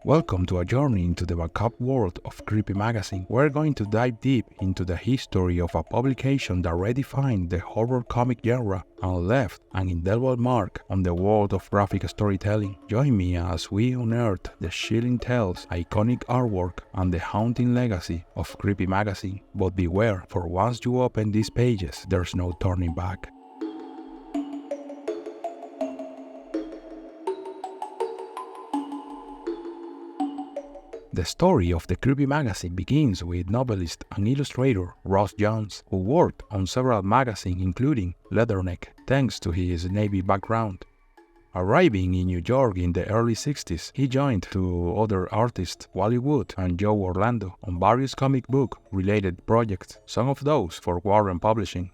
Welcome to a journey into the macabre world of Creepy Magazine. We're going to dive deep into the history of a publication that redefined the horror comic genre and left an indelible mark on the world of graphic storytelling. Join me as we unearth the chilling tales, iconic artwork, and the haunting legacy of Creepy Magazine. But beware, for once you open these pages, there's no turning back. The story of the Creepy Magazine begins with novelist and illustrator Ross Jones, who worked on several magazines including Leatherneck, thanks to his Navy background. Arriving in New York in the early 60s, he joined two other artists, Wally Wood and Joe Orlando, on various comic book-related projects, some of those for Warren Publishing.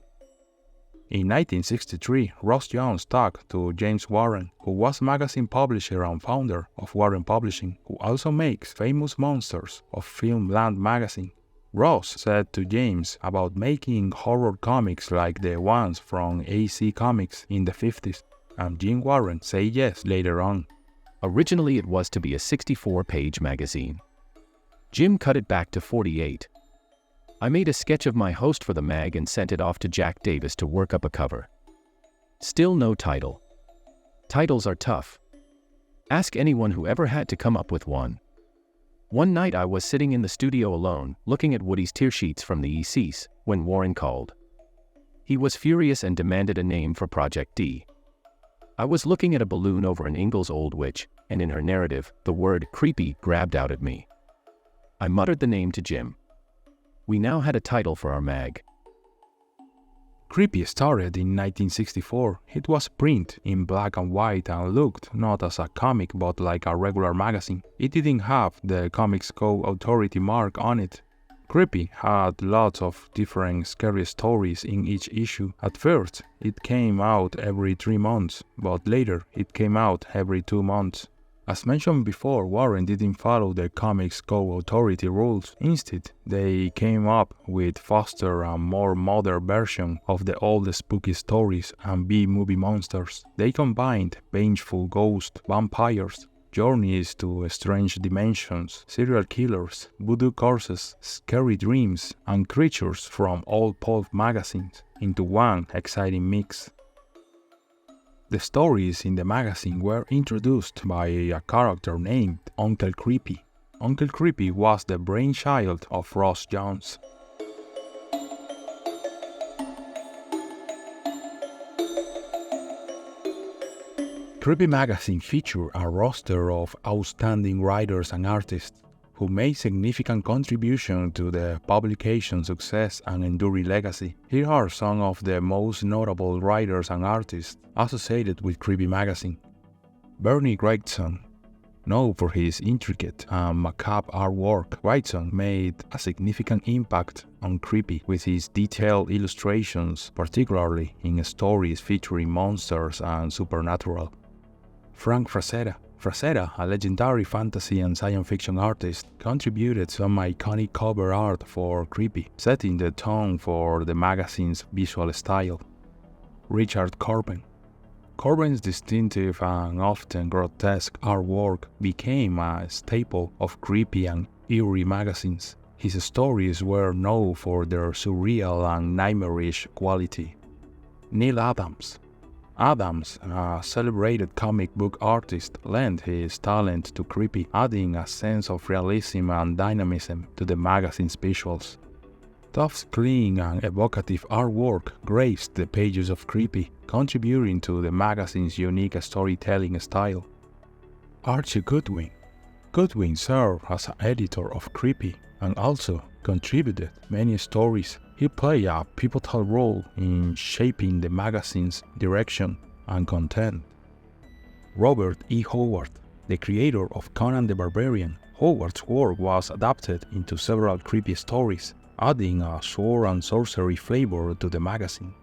In 1963, Ross Jones talked to James Warren, who was magazine publisher and founder of Warren Publishing, who also makes Famous Monsters of Filmland magazine. Ross said to James about making horror comics like the ones from AC Comics in the 50s, and Jim Warren said yes later on. Originally it was to be a 64-page magazine. Jim cut it back to 48. I made a sketch of my host for the mag and sent it off to Jack Davis to work up a cover. Still no title. Titles are tough. Ask anyone who ever had to come up with one. One night I was sitting in the studio alone, looking at Woody's tear sheets from the ECs, when Warren called. He was furious and demanded a name for Project D. I was looking at a balloon over an Ingalls old witch, and in her narrative, the word creepy grabbed out at me. I muttered the name to Jim. We now had a title for our mag. Creepy started in 1964. It was printed in black and white and looked not as a comic but like a regular magazine. It didn't have the Comics Code Authority mark on it. Creepy had lots of different scary stories in each issue. At first, it came out every 3 months, but later it came out every 2 months. As mentioned before, Warren didn't follow the Comics Code Authority rules. Instead, they came up with faster and more modern version of the old spooky stories and B-movie monsters. They combined vengeful ghosts, vampires, journeys to strange dimensions, serial killers, voodoo curses, scary dreams, and creatures from old pulp magazines into one exciting mix. The stories in the magazine were introduced by a character named Uncle Creepy. Uncle Creepy was the brainchild of Ross Jones. Creepy Magazine featured a roster of outstanding writers and artists who made significant contribution to the publication's success and enduring legacy. Here are some of the most notable writers and artists associated with Creepy Magazine. Bernie Wrightson. Known for his intricate and macabre artwork, Wrightson made a significant impact on Creepy with his detailed illustrations, particularly in stories featuring monsters and supernatural. Frank Frazetta. Frazetta, a legendary fantasy and science fiction artist, contributed some iconic cover art for Creepy, setting the tone for the magazine's visual style. Richard Corben. Corben's distinctive and often grotesque artwork became a staple of Creepy and Eerie magazines. His stories were known for their surreal and nightmarish quality. Neil Adams. Adams, a celebrated comic book artist, lent his talent to Creepy, adding a sense of realism and dynamism to the magazine's visuals. Tufts' clean and evocative artwork graced the pages of Creepy, contributing to the magazine's unique storytelling style. Archie Goodwin. Goodwin served as an editor of Creepy and also contributed many stories. He played a pivotal role in shaping the magazine's direction and content. Robert E. Howard, the creator of Conan the Barbarian. Howard's work was adapted into several Creepy stories, adding a sword and sorcery flavor to the magazine.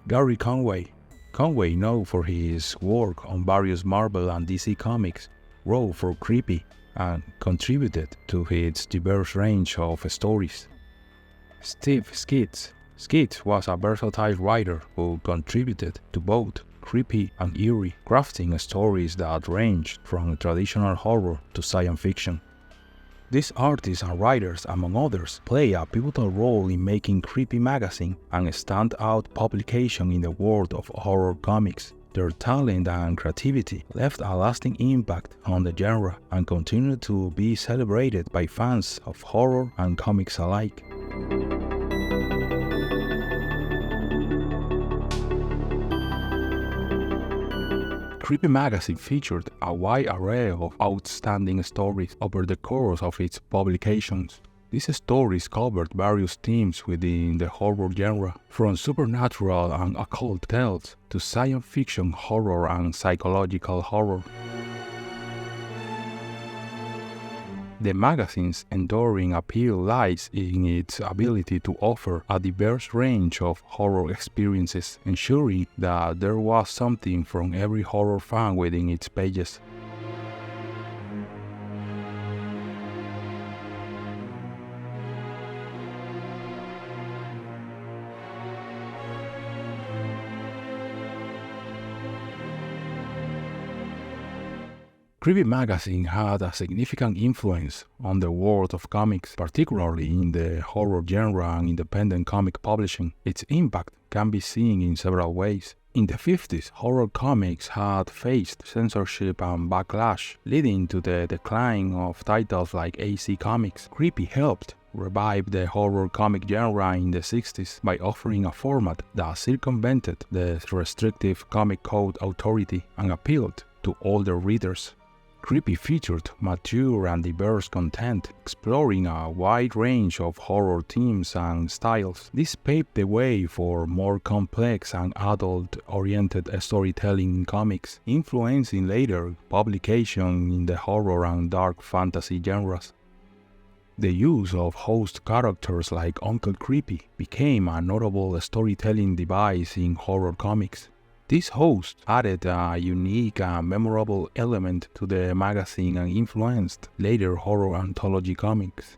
Gary Conway. Conway, known for his work on various Marvel and DC comics, wrote for Creepy and contributed to its diverse range of stories. Steve Skidz. Skidz was a versatile writer who contributed to both creepy and eerie, crafting stories that range from traditional horror to science fiction. These artists and writers, among others, play a pivotal role in making Creepy Magazine an standout publication in the world of horror comics. Their talent and creativity left a lasting impact on the genre and continue to be celebrated by fans of horror and comics alike. Creepy Magazine featured a wide array of outstanding stories over the course of its publications. These stories covered various themes within the horror genre, from supernatural and occult tales to science fiction horror and psychological horror. The magazine's enduring appeal lies in its ability to offer a diverse range of horror experiences, ensuring that there was something from every horror fan within its pages. Creepy Magazine had a significant influence on the world of comics, particularly in the horror genre and independent comic publishing. Its impact can be seen in several ways. In the 50s, horror comics had faced censorship and backlash, leading to the decline of titles like AC Comics. Creepy helped revive the horror comic genre in the 60s by offering a format that circumvented the restrictive Comic Code authority and appealed to older readers. Creepy featured mature and diverse content, exploring a wide range of horror themes and styles. This paved the way for more complex and adult-oriented storytelling in comics, influencing later publication in the horror and dark fantasy genres. The use of host characters like Uncle Creepy became a notable storytelling device in horror comics. This host added a unique and memorable element to the magazine and influenced later horror anthology comics.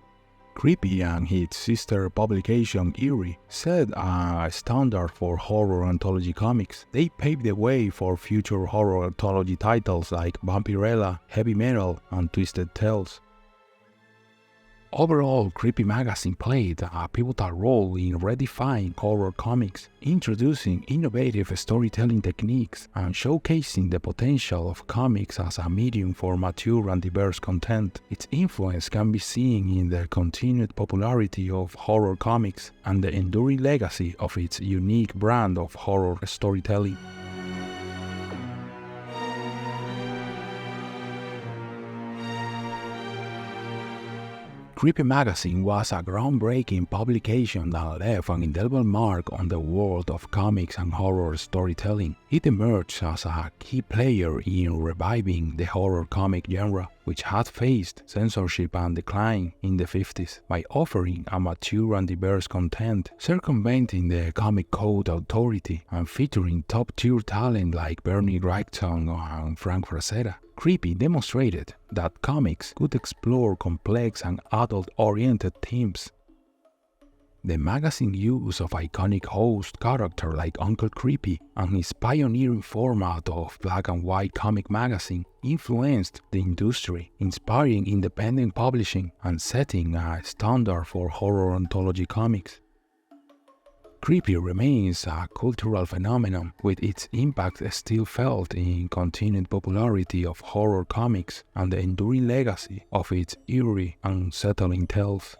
Creepy and its sister publication Eerie set a standard for horror anthology comics. They paved the way for future horror anthology titles like Vampirella, Heavy Metal, and Twisted Tales. Overall, Creepy Magazine played a pivotal role in redefining horror comics, introducing innovative storytelling techniques and showcasing the potential of comics as a medium for mature and diverse content. Its influence can be seen in the continued popularity of horror comics and the enduring legacy of its unique brand of horror storytelling. Creepy Magazine was a groundbreaking publication that left an indelible mark on the world of comics and horror storytelling. It emerged as a key player in reviving the horror comic genre, which had faced censorship and decline in the 50s, by offering a mature and diverse content, circumventing the Comic Code authority, and featuring top-tier talent like Bernie Wrightson and Frank Frazetta. Creepy demonstrated that comics could explore complex and adult-oriented themes. The magazine's use of iconic host characters like Uncle Creepy and his pioneering format of black and white comic magazine influenced the industry, inspiring independent publishing and setting a standard for horror anthology comics. Creepy remains a cultural phenomenon, with its impact still felt in continued popularity of horror comics and the enduring legacy of its eerie and unsettling tales.